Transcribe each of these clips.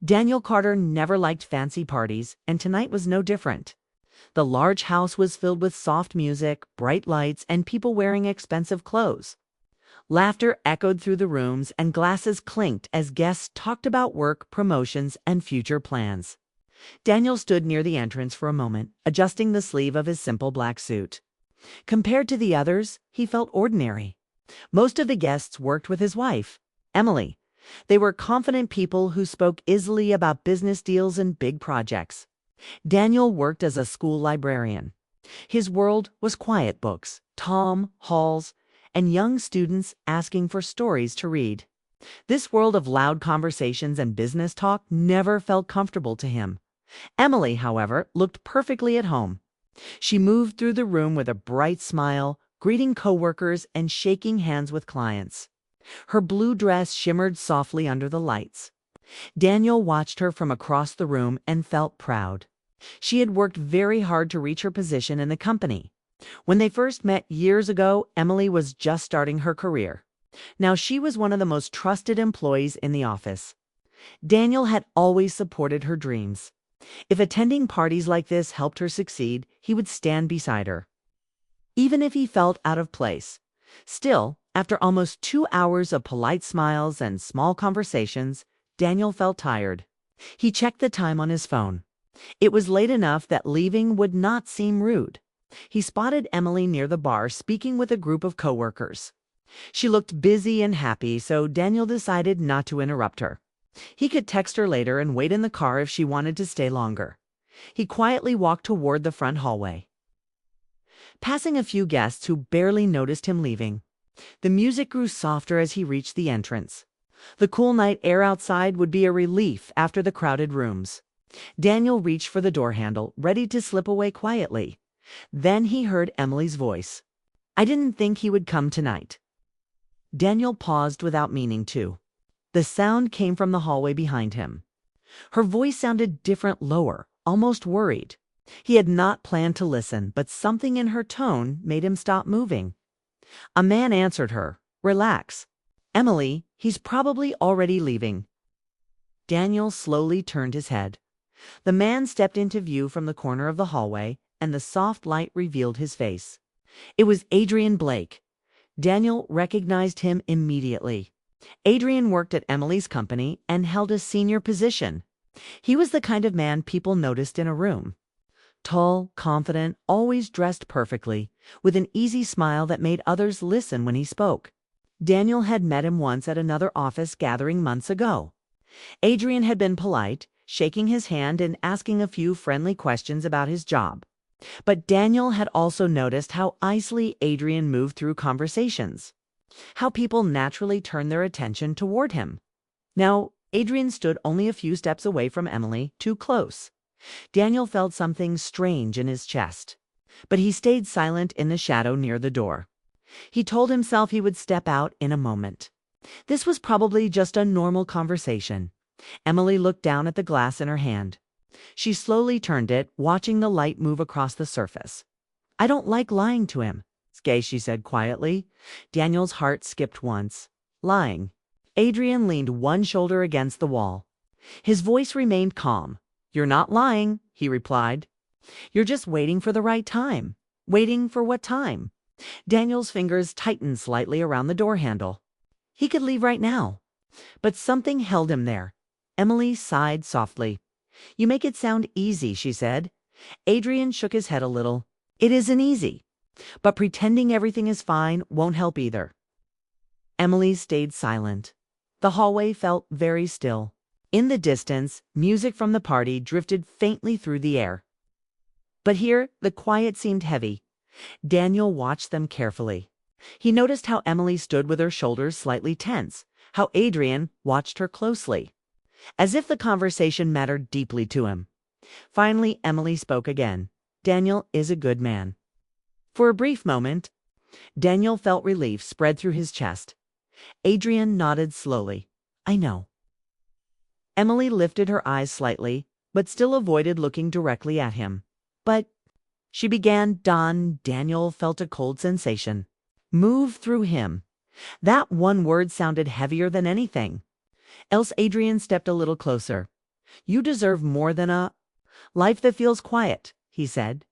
Daniel Carter never liked fancy parties, and tonight was no different. The large house was filled with soft music, bright lights, and people wearing expensive clothes. Laughter echoed through the rooms, and glasses clinked as guests talked about work, promotions, and future plans. Daniel stood near the entrance for a moment, adjusting the sleeve of his simple black suit. Compared to the others, he felt ordinary. Most of the guests worked with his wife, Emily. They were confident people who spoke easily about business deals and big projects. Daniel worked as a school librarian. His world was quiet books, Tom, halls, and young students asking for stories to read. This world of loud conversations and business talk never felt comfortable to him. Emily, however, looked perfectly at home. She moved through the room with a bright smile, greeting coworkers and shaking hands with clients. Her blue dress shimmered softly under the lights. Daniel watched her from across the room and felt proud. She had worked very hard to reach her position in the company. When they first met years ago, Emily was just starting her career. Now she was one of the most trusted employees in the office. Daniel had always supported her dreams. If attending parties like this helped her succeed, he would stand beside her, even if he felt out of place. Still, after almost 2 hours of polite smiles and small conversations, Daniel felt tired. He checked the time on his phone. It was late enough that leaving would not seem rude. He spotted Emily near the bar speaking with a group of coworkers. She looked busy and happy, so Daniel decided not to interrupt her. He could text her later and wait in the car if she wanted to stay longer. He quietly walked toward the front hallway, passing a few guests who barely noticed him leaving. The music grew softer as he reached the entrance. The cool night air outside would be a relief after the crowded rooms. Daniel reached for the door handle, ready to slip away quietly. Then he heard Emily's voice. "I didn't think he would come tonight." Daniel paused without meaning to. The sound came from the hallway behind him. Her voice sounded different, lower, almost worried. He had not planned to listen, but something in her tone made him stop moving. A man answered her. "Relax. Emily, he's probably already leaving." Daniel slowly turned his head. The man stepped into view from the corner of the hallway, and the soft light revealed his face. It was Adrian Blake. Daniel recognized him immediately. Adrian worked at Emily's company and held a senior position. He was the kind of man people noticed in a room. Tall, confident, always dressed perfectly, with an easy smile that made others listen when he spoke. Daniel had met him once at another office gathering months ago. Adrian had been polite, shaking his hand and asking a few friendly questions about his job. But Daniel had also noticed how easily Adrian moved through conversations, how people naturally turned their attention toward him. Now, Adrian stood only a few steps away from Emily, too close. Daniel felt something strange in his chest, but he stayed silent in the shadow near the door. He told himself he would step out in a moment. This was probably just a normal conversation. Emily looked down at the glass in her hand. She slowly turned it, watching the light move across the surface. "I don't like lying to him," she said quietly. Daniel's heart skipped once. Lying. Adrian leaned one shoulder against the wall. His voice remained calm. "You're not lying," he replied. "You're just waiting for the right time." Waiting for what time? Daniel's fingers tightened slightly around the door handle. He could leave right now. But something held him there. Emily sighed softly. "You make it sound easy," she said. Adrian shook his head a little. "It isn't easy. But pretending everything is fine won't help either." Emily stayed silent. The hallway felt very still. In the distance, music from the party drifted faintly through the air. But here, the quiet seemed heavy. Daniel watched them carefully. He noticed how Emily stood with her shoulders slightly tense, how Adrian watched her closely, as if the conversation mattered deeply to him. Finally, Emily spoke again. "Daniel is a good man." For a brief moment, Daniel felt relief spread through his chest. Adrian nodded slowly. "I know." Emily lifted her eyes slightly, but still avoided looking directly at him. "But," she began, Daniel felt a cold sensation move through him. That one word sounded heavier than anything else. Adrian stepped a little closer. You deserve more than a life that feels quiet, he said.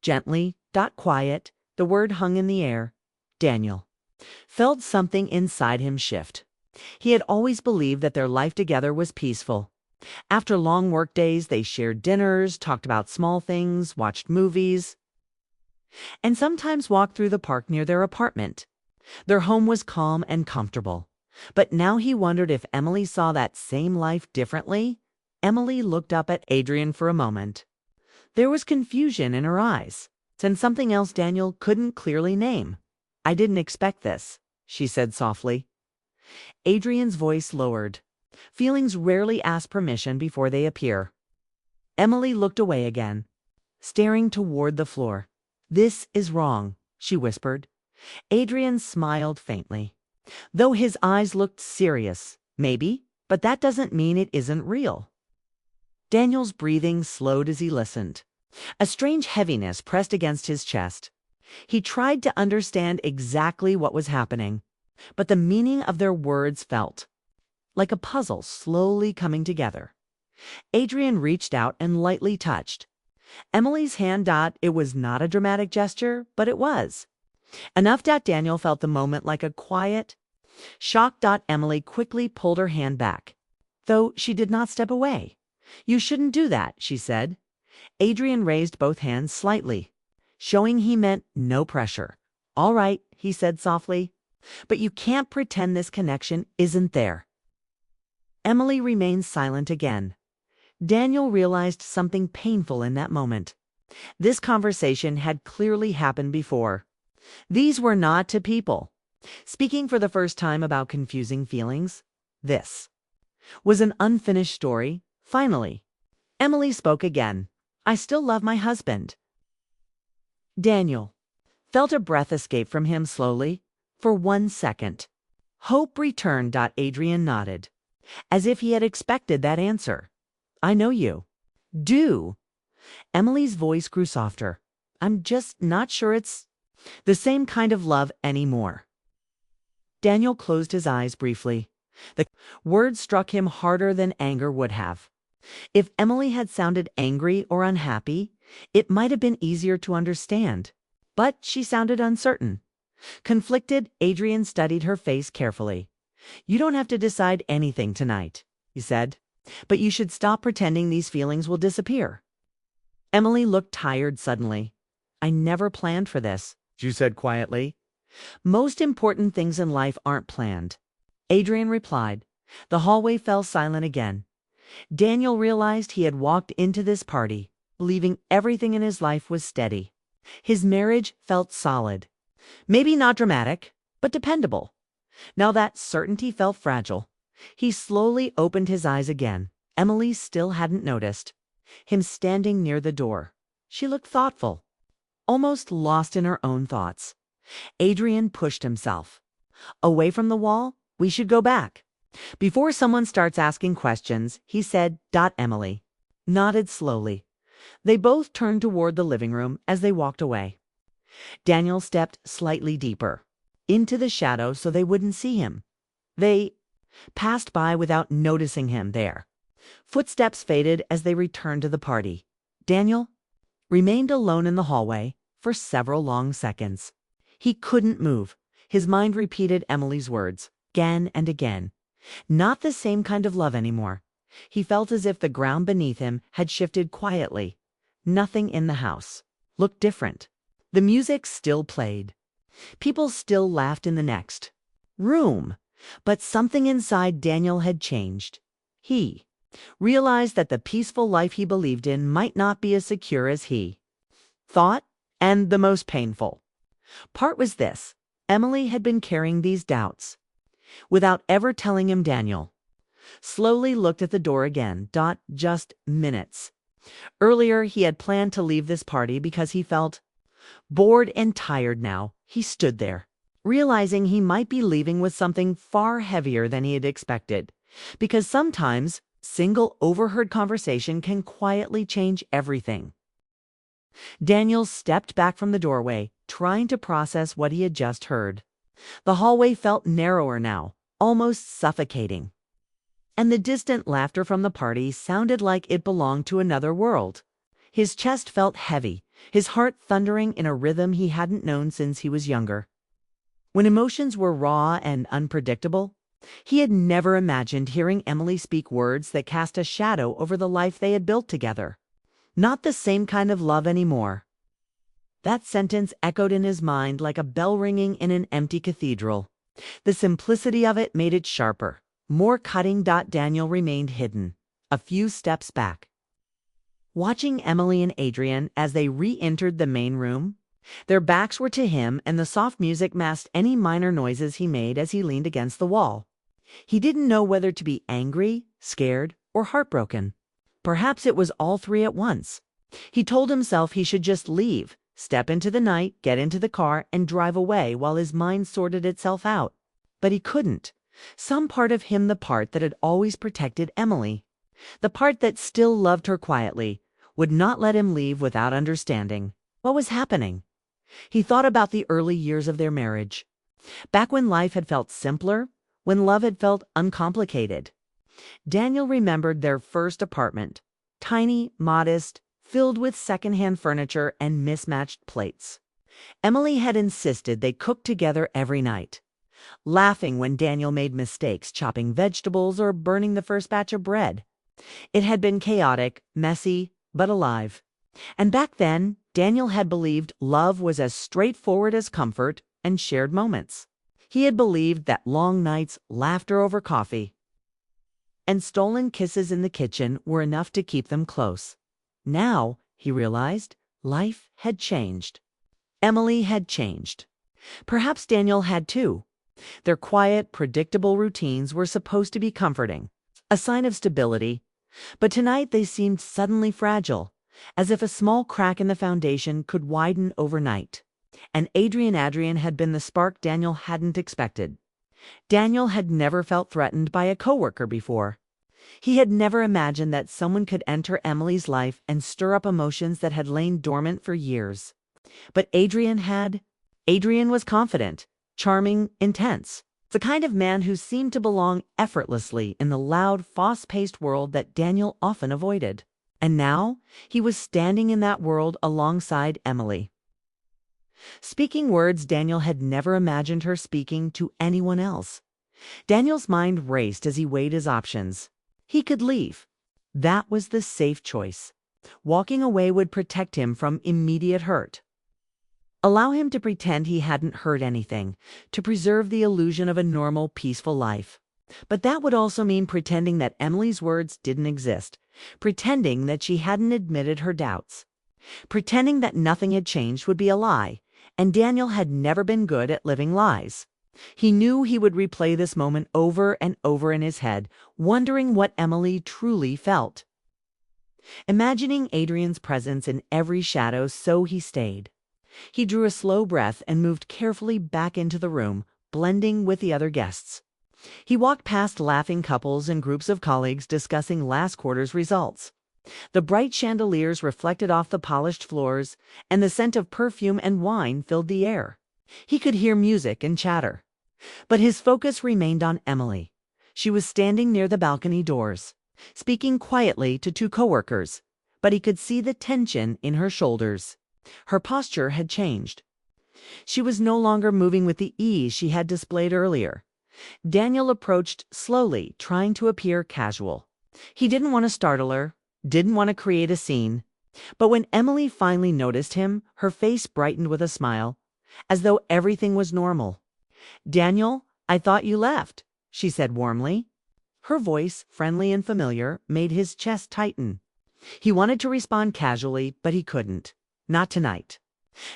Gently, quiet, the word hung in the air. Daniel felt something inside him shift. He had always believed that their life together was peaceful. After long work days, they shared dinners, talked about small things, watched movies, and sometimes walked through the park near their apartment. Their home was calm and comfortable. But now he wondered if Emily saw that same life differently. Emily looked up at Adrian for a moment. There was confusion in her eyes, and something else Daniel couldn't clearly name. I didn't expect this, she said softly. Adrian's voice lowered. Feelings rarely ask permission before they appear. Emily looked away again, staring toward the floor. This is wrong, she whispered. Adrian smiled faintly, though his eyes looked serious. Maybe, but that doesn't mean it isn't real. Daniel's breathing slowed as he listened. A strange heaviness pressed against his chest. He tried to understand exactly what was happening, but the meaning of their words felt like a puzzle slowly coming together. Adrian reached out and lightly touched Emily's hand. It was not a dramatic gesture, but it was enough that Daniel felt the moment like a quiet shock. Emily quickly pulled her hand back, though she did not step away. You shouldn't do that, she said. Adrian raised both hands slightly, showing he meant no pressure. All right, he said softly, but you can't pretend this connection isn't there. Emily remained silent again. Daniel realized something painful in that moment. This conversation had clearly happened before. These were not two people speaking for the first time about confusing feelings. This was an unfinished story. Finally, Emily spoke again. I still love my husband. Daniel felt a breath escape from him slowly. For 1 second, hope returned. Adrian nodded, as if he had expected that answer. I know you do. Emily's voice grew softer. I'm just not sure it's the same kind of love anymore. Daniel closed his eyes briefly. The words struck him harder than anger would have. If Emily had sounded angry or unhappy, it might have been easier to understand. But she sounded uncertain. Conflicted, Adrian studied her face carefully. You don't have to decide anything tonight, he said, but you should stop pretending these feelings will disappear. Emily looked tired suddenly. I never planned for this, she said quietly. Most important things in life aren't planned, Adrian replied. The hallway fell silent again. Daniel realized he had walked into this party, believing everything in his life was steady. His marriage felt solid. Maybe not dramatic, but dependable. Now that certainty felt fragile. He slowly opened his eyes again. Emily still hadn't noticed him standing near the door. She looked thoughtful, almost lost in her own thoughts. Adrian pushed himself away from the wall. We should go back. Before someone starts asking questions, he said. Emily nodded slowly. They both turned toward the living room as they walked away. Daniel stepped slightly deeper into the shadow so they wouldn't see him. They passed by without noticing him there. Footsteps faded as they returned to the party. Daniel remained alone in the hallway for several long seconds. He couldn't move. His mind repeated Emily's words again and again. Not the same kind of love anymore. He felt as if the ground beneath him had shifted quietly. Nothing in the house looked different. The music still played. People still laughed in the next room. But something inside Daniel had changed. He realized that the peaceful life he believed in might not be as secure as he thought, and the most painful part was this. Emily had been carrying these doubts without ever telling him. Daniel slowly looked at the door again. Just minutes earlier, he had planned to leave this party because he felt bored and tired. Now he stood there, realizing he might be leaving with something far heavier than he had expected. Because sometimes single overheard conversation can quietly change everything. Daniel stepped back from the doorway, trying to process what he had just heard. The hallway felt narrower now, almost suffocating. and the distant laughter from the party sounded like it belonged to another world. His chest felt heavy, his heart thundering in a rhythm he hadn't known since he was younger. When emotions were raw and unpredictable, he had never imagined hearing Emily speak words that cast a shadow over the life they had built together. Not the same kind of love anymore. That sentence echoed in his mind like a bell ringing in an empty cathedral. The simplicity of it made it sharper, more cutting. Daniel remained hidden, a few steps back. Watching Emily and Adrian as they re-entered the main room, their backs were to him and the soft music masked any minor noises he made as he leaned against the wall. He didn't know whether to be angry, scared, or heartbroken. Perhaps it was all three at once. He told himself he should just leave, step into the night, get into the car, and drive away while his mind sorted itself out. But he couldn't. Some part of him, the part that had always protected Emily, the part that still loved her quietly, would not let him leave without understanding what was happening. He thought about the early years of their marriage, back when life had felt simpler, when love had felt uncomplicated. Daniel remembered their first apartment, tiny, modest, filled with secondhand furniture and mismatched plates. Emily had insisted they cook together every night, laughing when Daniel made mistakes chopping vegetables or burning the first batch of bread. It had been chaotic, messy, but alive. And back then, Daniel had believed love was as straightforward as comfort and shared moments. He had believed that long nights, laughter over coffee, and stolen kisses in the kitchen were enough to keep them close. Now, he realized, life had changed. Emily had changed. Perhaps Daniel had too. Their quiet, predictable routines were supposed to be comforting, a sign of stability. But tonight they seemed suddenly fragile, as if a small crack in the foundation could widen overnight. And Adrian had been the spark Daniel hadn't expected. Daniel had never felt threatened by a coworker before. He had never imagined that someone could enter Emily's life and stir up emotions that had lain dormant for years. But Adrian had. Adrian was confident, charming, intense. The kind of man who seemed to belong effortlessly in the loud, fast-paced world that Daniel often avoided. And now he was standing in that world alongside Emily, speaking words Daniel had never imagined her speaking to anyone else. Daniel's mind raced as he weighed his options. He could leave. That was the safe choice. Walking away would protect him from immediate hurt. Allow him to pretend he hadn't heard anything, to preserve the illusion of a normal, peaceful life. But that would also mean pretending that Emily's words didn't exist, pretending that she hadn't admitted her doubts. Pretending that nothing had changed would be a lie, and Daniel had never been good at living lies. He knew he would replay this moment over and over in his head, wondering what Emily truly felt. Imagining Adrian's presence in every shadow, so he stayed. He drew a slow breath and moved carefully back into the room, blending with the other guests. He walked past laughing couples and groups of colleagues discussing last quarter's results. The bright chandeliers reflected off the polished floors, and the scent of perfume and wine filled the air. He could hear music and chatter. But his focus remained on Emily. She was standing near the balcony doors, speaking quietly to two coworkers, but he could see the tension in her shoulders. Her posture had changed. She was no longer moving with the ease she had displayed earlier. Daniel approached slowly, trying to appear casual. He didn't want to startle her, didn't want to create a scene. But when Emily finally noticed him, her face brightened with a smile, as though everything was normal. "Daniel, I thought you left," she said warmly. Her voice, friendly and familiar, made his chest tighten. He wanted to respond casually, but he couldn't. Not tonight.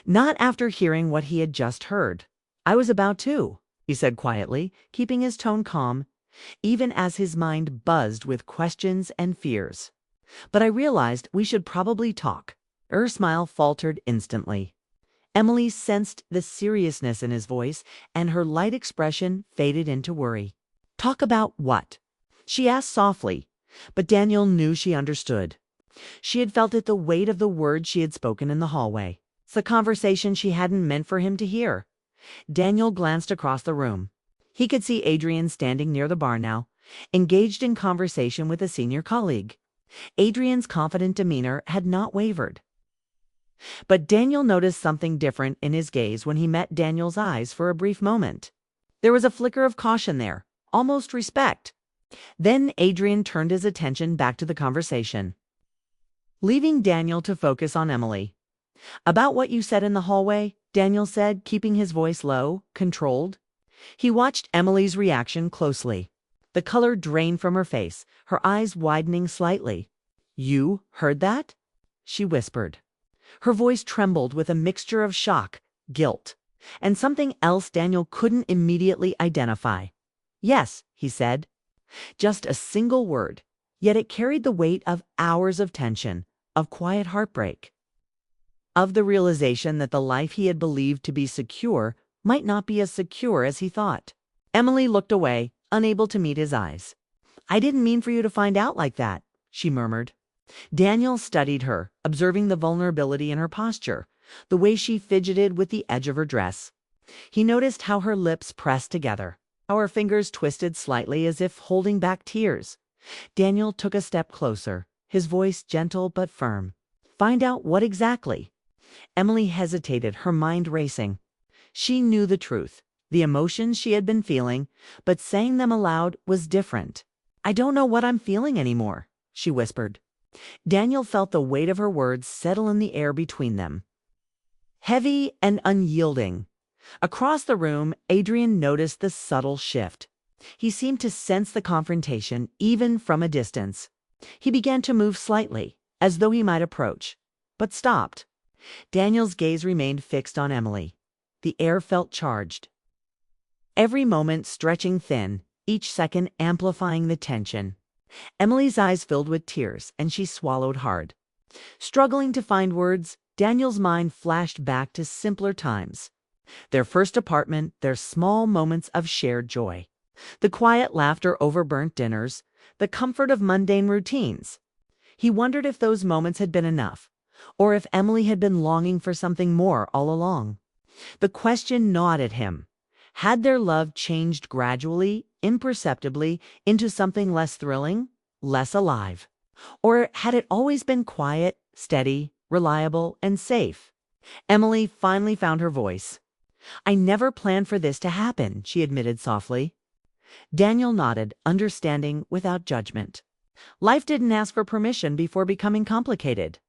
Not after hearing what he had just heard. "I was about to," he said quietly, keeping his tone calm, even as his mind buzzed with questions and fears. "But I realized we should probably talk." Her smile faltered instantly. Emily sensed the seriousness in his voice, and her light expression faded into worry. "Talk about what?" she asked softly, but Daniel knew she understood. She had felt it, the weight of the words she had spoken in the hallway. It's the conversation she hadn't meant for him to hear. Daniel glanced across the room. He could see Adrian standing near the bar now, engaged in conversation with a senior colleague. Adrian's confident demeanor had not wavered. But Daniel noticed something different in his gaze when he met Daniel's eyes for a brief moment. There was a flicker of caution there, almost respect. Then Adrian turned his attention back to the conversation, leaving Daniel to focus on Emily. "About what you said in the hallway," Daniel said, keeping his voice low, controlled. He watched Emily's reaction closely. The color drained from her face, her eyes widening slightly. "You heard that?" she whispered. Her voice trembled with a mixture of shock, guilt, and something else Daniel couldn't immediately identify. "Yes," he said. Just a single word, yet it carried the weight of hours of tension, of quiet heartbreak, of the realization that the life he had believed to be secure might not be as secure as he thought. Emily looked away, unable to meet his eyes. "I didn't mean for you to find out like that," she murmured. Daniel studied her, observing the vulnerability in her posture, the way she fidgeted with the edge of her dress. He noticed how her lips pressed together, how her fingers twisted slightly as if holding back tears. Daniel took a step closer, his voice gentle but firm. "Find out what exactly?" Emily hesitated, her mind racing. She knew the truth, the emotions she had been feeling, but saying them aloud was different. "I don't know what I'm feeling anymore," she whispered. Daniel felt the weight of her words settle in the air between them, heavy and unyielding. Across the room, Adrian noticed the subtle shift. He seemed to sense the confrontation even from a distance. He began to move slightly, as though he might approach, but stopped. Daniel's gaze remained fixed on Emily. The air felt charged, every moment stretching thin, each second amplifying the tension. Emily's eyes filled with tears, and she swallowed hard. Struggling to find words, Daniel's mind flashed back to simpler times. Their first apartment, their small moments of shared joy. The quiet laughter over burnt dinners, the comfort of mundane routines. He wondered if those moments had been enough, or if Emily had been longing for something more all along. The question gnawed at him. Had their love changed gradually, imperceptibly, into something less thrilling, less alive? Or had it always been quiet, steady, reliable, and safe? Emily finally found her voice. "I never planned for this to happen," she admitted softly. Daniel nodded, understanding without judgment. Life didn't ask for permission before becoming complicated.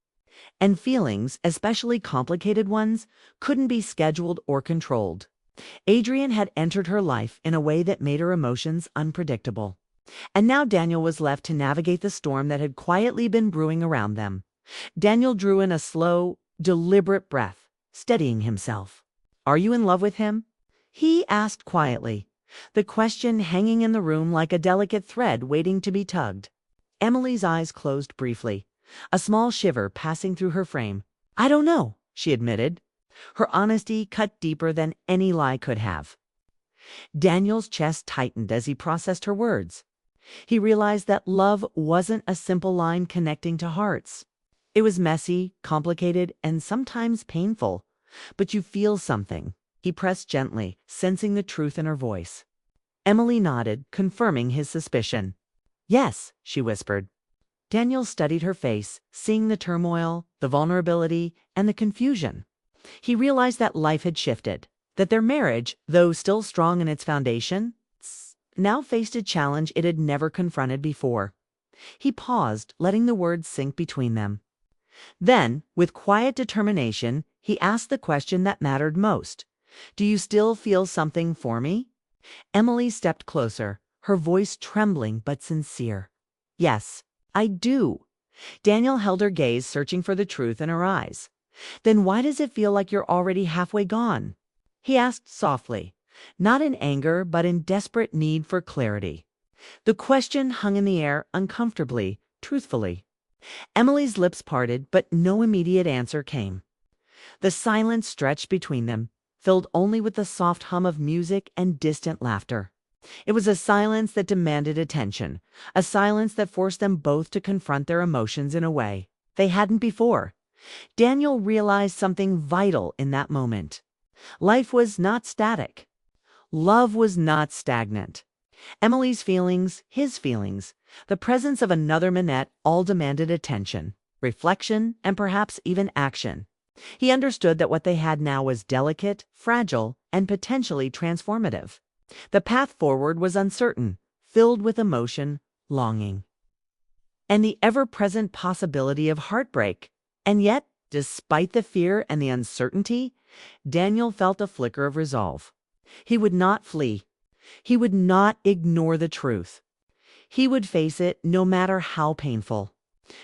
And feelings, especially complicated ones, couldn't be scheduled or controlled. Adrian had entered her life in a way that made her emotions unpredictable. And now Daniel was left to navigate the storm that had quietly been brewing around them. Daniel drew in a slow, deliberate breath, steadying himself. "Are you in love with him?" he asked quietly, the question hanging in the room like a delicate thread waiting to be tugged. Emily's eyes closed briefly, a small shiver passing through her frame. "I don't know," she admitted. Her honesty cut deeper than any lie could have. Daniel's chest tightened as he processed her words. He realized that love wasn't a simple line connecting to hearts. It was messy, complicated, and sometimes painful. "But you feel something," he pressed gently, sensing the truth in her voice. Emily nodded, confirming his suspicion. "Yes," she whispered. Daniel studied her face, seeing the turmoil, the vulnerability, and the confusion. He realized that life had shifted, that their marriage, though still strong in its foundation, now faced a challenge it had never confronted before. He paused, letting the words sink between them. Then, with quiet determination, he asked the question that mattered most. "Do you still feel something for me?" Emily stepped closer, her voice trembling but sincere. "Yes, I do." Daniel held her gaze, searching for the truth in her eyes. "Then why does it feel like you're already halfway gone?" he asked softly, not in anger but in desperate need for clarity. The question hung in the air uncomfortably, truthfully. Emily's lips parted, but no immediate answer came. The silence stretched between them, filled only with the soft hum of music and distant laughter. It was a silence that demanded attention, a silence that forced them both to confront their emotions in a way they hadn't before. Daniel realized something vital in that moment. Life was not static. Love was not stagnant. Emily's feelings, his feelings, the presence of another Minette all demanded attention, reflection, and perhaps even action. He understood that what they had now was delicate, fragile, and potentially transformative. The path forward was uncertain, filled with emotion, longing, and the ever-present possibility of heartbreak. And yet, despite the fear and the uncertainty, Daniel felt a flicker of resolve. He would not flee. He would not ignore the truth. He would face it no matter how painful.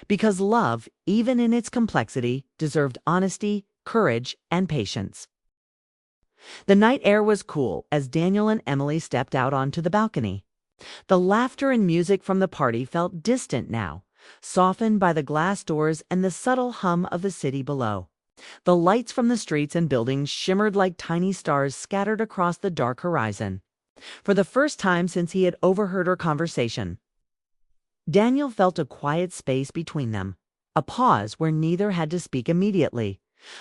Because love, even in its complexity, deserved honesty, courage, and patience. The night air was cool as Daniel and Emily stepped out onto the balcony. The laughter and music from the party felt distant now, softened by the glass doors and the subtle hum of the city below. The lights from the streets and buildings shimmered like tiny stars scattered across the dark horizon. For the first time since he had overheard her conversation, Daniel felt a quiet space between them, a pause where neither had to speak immediately,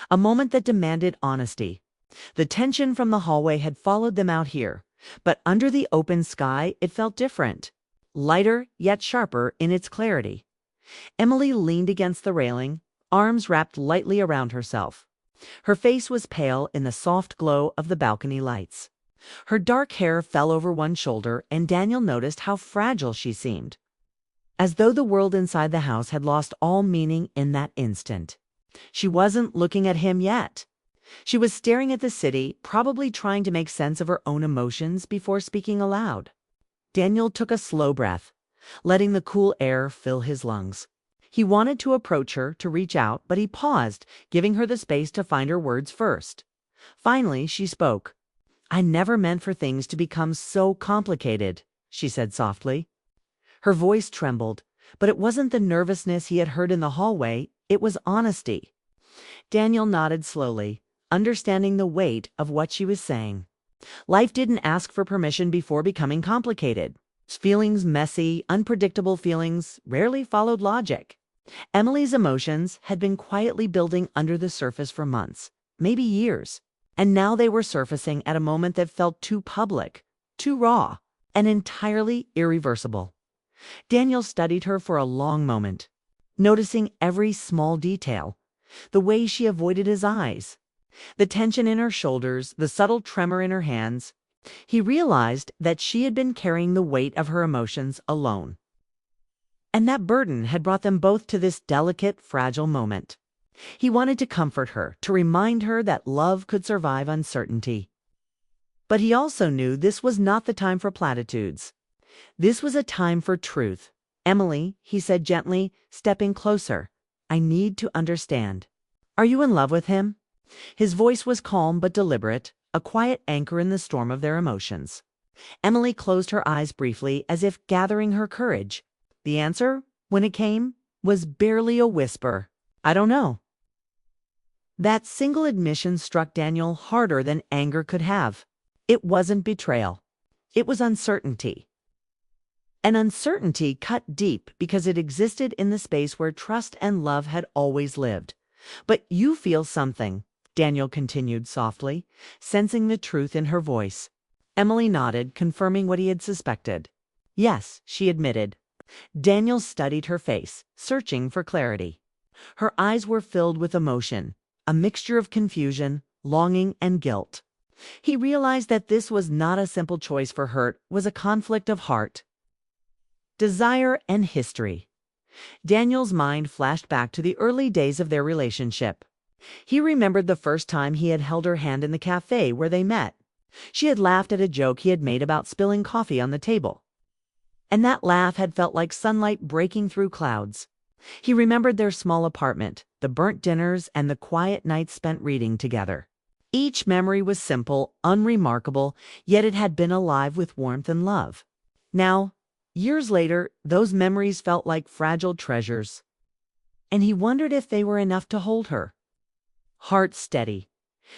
a moment that demanded honesty. The tension from the hallway had followed them out here, but under the open sky it felt different, lighter yet sharper in its clarity. Emily leaned against the railing, arms wrapped lightly around herself. Her face was pale in the soft glow of the balcony lights. Her dark hair fell over one shoulder, and Daniel noticed how fragile she seemed, as though the world inside the house had lost all meaning in that instant. She wasn't looking at him yet. She was staring at the city, probably trying to make sense of her own emotions before speaking aloud. Daniel took a slow breath, letting the cool air fill his lungs. He wanted to approach her, to reach out, but he paused, giving her the space to find her words first. Finally, she spoke. "I never meant for things to become so complicated," she said softly. Her voice trembled, but it wasn't the nervousness he had heard in the hallway, it was honesty. Daniel nodded slowly, understanding the weight of what she was saying. Life didn't ask for permission before becoming complicated. Feelings, messy, unpredictable feelings, rarely followed logic. Emily's emotions had been quietly building under the surface for months, maybe years, and now they were surfacing at a moment that felt too public, too raw, and entirely irreversible. Daniel studied her for a long moment, noticing every small detail, the way she avoided his eyes, the tension in her shoulders, the subtle tremor in her hands. He realized that she had been carrying the weight of her emotions alone. And that burden had brought them both to this delicate, fragile moment. He wanted to comfort her, to remind her that love could survive uncertainty. But he also knew this was not the time for platitudes. This was a time for truth. "Emily," he said gently, stepping closer, "I need to understand. Are you in love with him?" His voice was calm but deliberate, a quiet anchor in the storm of their emotions. Emily closed her eyes briefly, as if gathering her courage. The answer, when it came, was barely a whisper. "I don't know." That single admission struck Daniel harder than anger could have. It wasn't betrayal. It was uncertainty. An uncertainty cut deep because it existed in the space where trust and love had always lived. "But you feel something," Daniel continued softly, sensing the truth in her voice. Emily nodded, confirming what he had suspected. "Yes," she admitted. Daniel studied her face, searching for clarity. Her eyes were filled with emotion, a mixture of confusion, longing, and guilt. He realized that this was not a simple choice for her, it was a conflict of heart, desire, and history. Daniel's mind flashed back to the early days of their relationship. He remembered the first time he had held her hand in the cafe where they met. She had laughed at a joke he had made about spilling coffee on the table, and that laugh had felt like sunlight breaking through clouds. He remembered their small apartment, the burnt dinners, and the quiet nights spent reading together. Each memory was simple, unremarkable, yet it had been alive with warmth and love. Now, years later, those memories felt like fragile treasures, and he wondered if they were enough to hold her. Heart steady,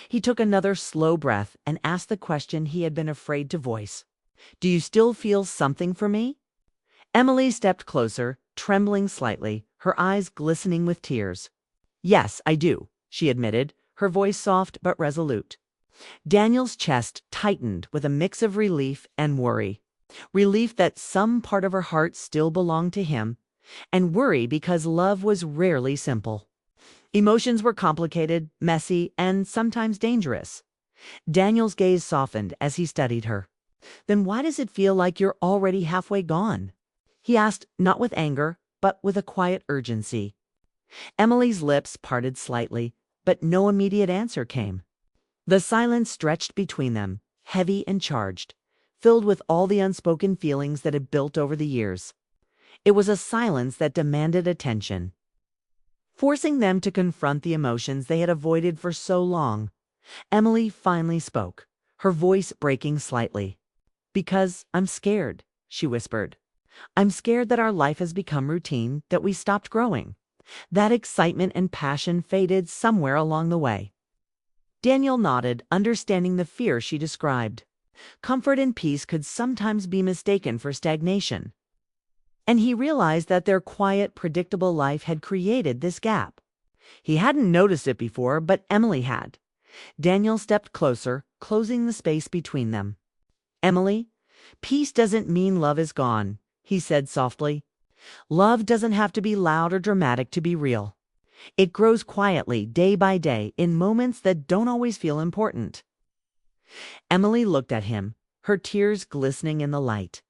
he took another slow breath and asked the question he had been afraid to voice. "Do you still feel something for me?" Emily stepped closer, trembling slightly, her eyes glistening with tears. "Yes, I do," she admitted, her voice soft but resolute. Daniel's chest tightened with a mix of relief and worry. relief that some part of her heart still belonged to him, and worry because love was rarely simple. Emotions were complicated, messy, and sometimes dangerous. Daniel's gaze softened as he studied her. "Then why does it feel like you're already halfway gone?" he asked, not with anger, but with a quiet urgency. Emily's lips parted slightly, but no immediate answer came. The silence stretched between them, heavy and charged, filled with all the unspoken feelings that had built over the years. It was a silence that demanded attention, forcing them to confront the emotions they had avoided for so long. Emily finally spoke, her voice breaking slightly. "Because I'm scared," she whispered. "I'm scared that our life has become routine, that we stopped growing. That excitement and passion faded somewhere along the way." Daniel nodded, understanding the fear she described. Comfort and peace could sometimes be mistaken for stagnation. And he realized that their quiet, predictable life had created this gap. He hadn't noticed it before, but Emily had. Daniel stepped closer, closing the space between them. "Emily, peace doesn't mean love is gone," he said softly. "Love doesn't have to be loud or dramatic to be real. It grows quietly, day by day, in moments that don't always feel important." Emily looked at him, her tears glistening in the light.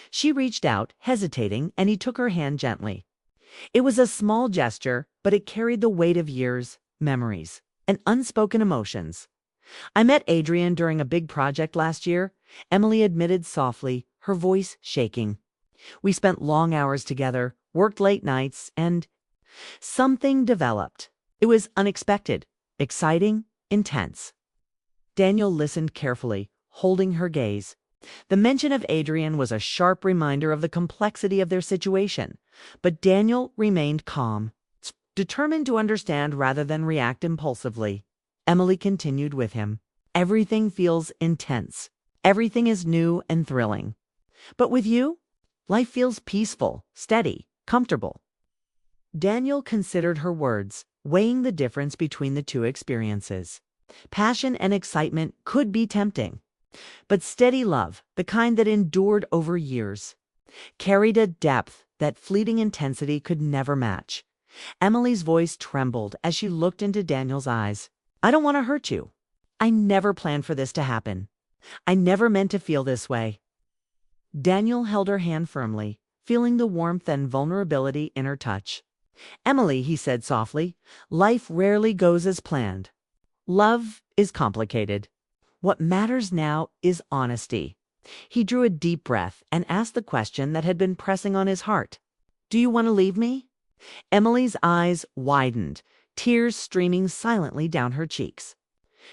She reached out, hesitating, and he took her hand gently. It was a small gesture, but it carried the weight of years, memories, and unspoken emotions. "I met Adrian during a big project last year," Emily admitted softly, her voice shaking. "We spent long hours together, worked late nights, and something developed. It was unexpected, exciting, intense." Daniel listened carefully, holding her gaze. The mention of Adrian was a sharp reminder of the complexity of their situation, but Daniel remained calm, determined to understand rather than react impulsively. Emily continued with him. "Everything feels intense. Everything is new and thrilling. But with you, life feels peaceful, steady, comfortable." Daniel considered her words, weighing the difference between the two experiences. Passion and excitement could be tempting, but steady love, the kind that endured over years, carried a depth that fleeting intensity could never match. Emily's voice trembled as she looked into Daniel's eyes. "I don't want to hurt you. I never planned for this to happen. I never meant to feel this way." Daniel held her hand firmly, feeling the warmth and vulnerability in her touch. "Emily," he said softly, "life rarely goes as planned. Love is complicated. What matters now is honesty." He drew a deep breath and asked the question that had been pressing on his heart. "Do you want to leave me?" Emily's eyes widened, tears streaming silently down her cheeks.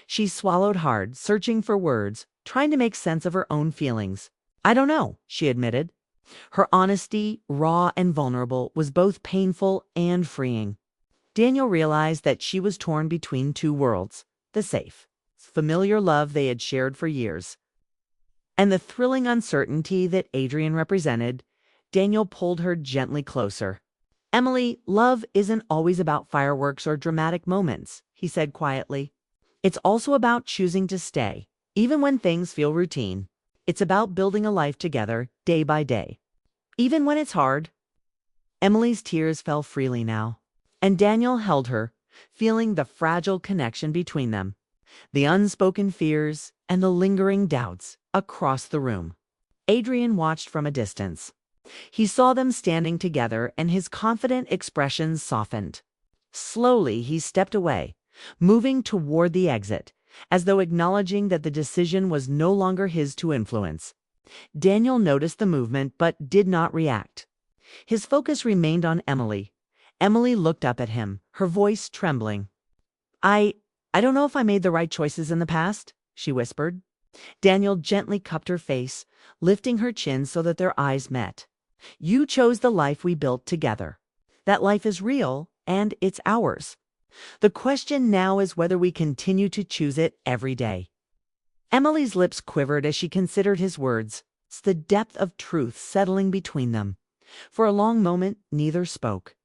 She swallowed hard, searching for words, trying to make sense of her own feelings. "I don't know," she admitted. Her honesty, raw and vulnerable, was both painful and freeing. Daniel realized that she was torn between two worlds: the safe, familiar love they had shared for years, and the thrilling uncertainty that Adrian represented. Daniel pulled her gently closer. "Emily, love isn't always about fireworks or dramatic moments," he said quietly. "It's also about choosing to stay, even when things feel routine. It's about building a life together, day by day, even when it's hard." Emily's tears fell freely now, and Daniel held her, feeling the fragile connection between them, the unspoken fears and the lingering doubts across the room. Adrian watched from a distance. He saw them standing together, and his confident expression softened. Slowly, he stepped away, moving toward the exit, as though acknowledging that the decision was no longer his to influence. Daniel noticed the movement but did not react. His focus remained on Emily. Emily looked up at him, her voice trembling. I don't know if I made the right choices in the past," she whispered. Daniel gently cupped her face, lifting her chin so that their eyes met. "You chose the life we built together. That life is real, and it's ours. The question now is whether we continue to choose it every day." Emily's lips quivered as she considered his words, the depth of truth settling between them. For a long moment, neither spoke.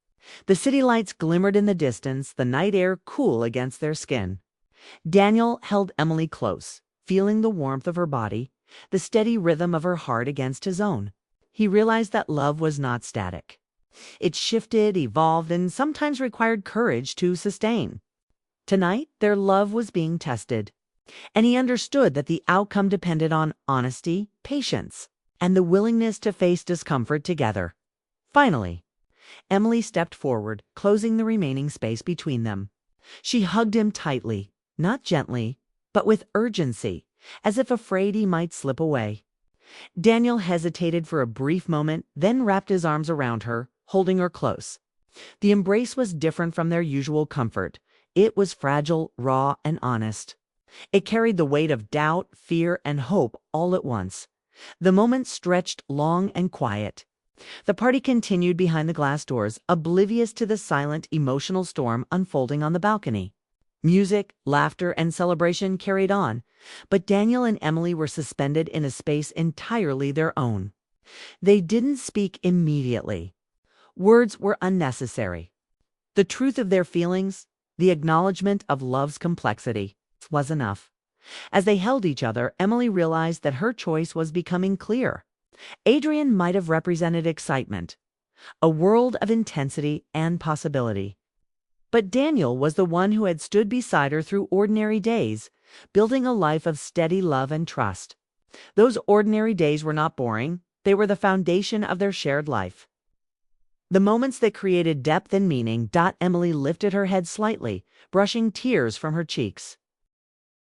The city lights glimmered in the distance, the night air cool against their skin. Daniel held Emily close, feeling the warmth of her body, the steady rhythm of her heart against his own. He realized that love was not static. It shifted, evolved, and sometimes required courage to sustain. Tonight, their love was being tested, and he understood that the outcome depended on honesty, patience, and the willingness to face discomfort together. Finally, Emily stepped forward, closing the remaining space between them. She hugged him tightly, not gently, but with urgency, as if afraid he might slip away. Daniel hesitated for a brief moment, then wrapped his arms around her, holding her close. The embrace was different from their usual comfort. It was fragile, raw, and honest. It carried the weight of doubt, fear, and hope all at once. The moment stretched long and quiet. The party continued behind the glass doors, oblivious to the silent, emotional storm unfolding on the balcony. Music, laughter, and celebration carried on, but Daniel and Emily were suspended in a space entirely their own. They didn't speak immediately. Words were unnecessary. The truth of their feelings, the acknowledgement of love's complexity, was enough. As they held each other, Emily realized that her choice was becoming clear. Adrian might have represented excitement, a world of intensity and possibility. But Daniel was the one who had stood beside her through ordinary days, building a life of steady love and trust. Those ordinary days were not boring. They were the foundation of their shared life. The moments that created depth and meaning. Emily lifted her head slightly, brushing tears from her cheeks.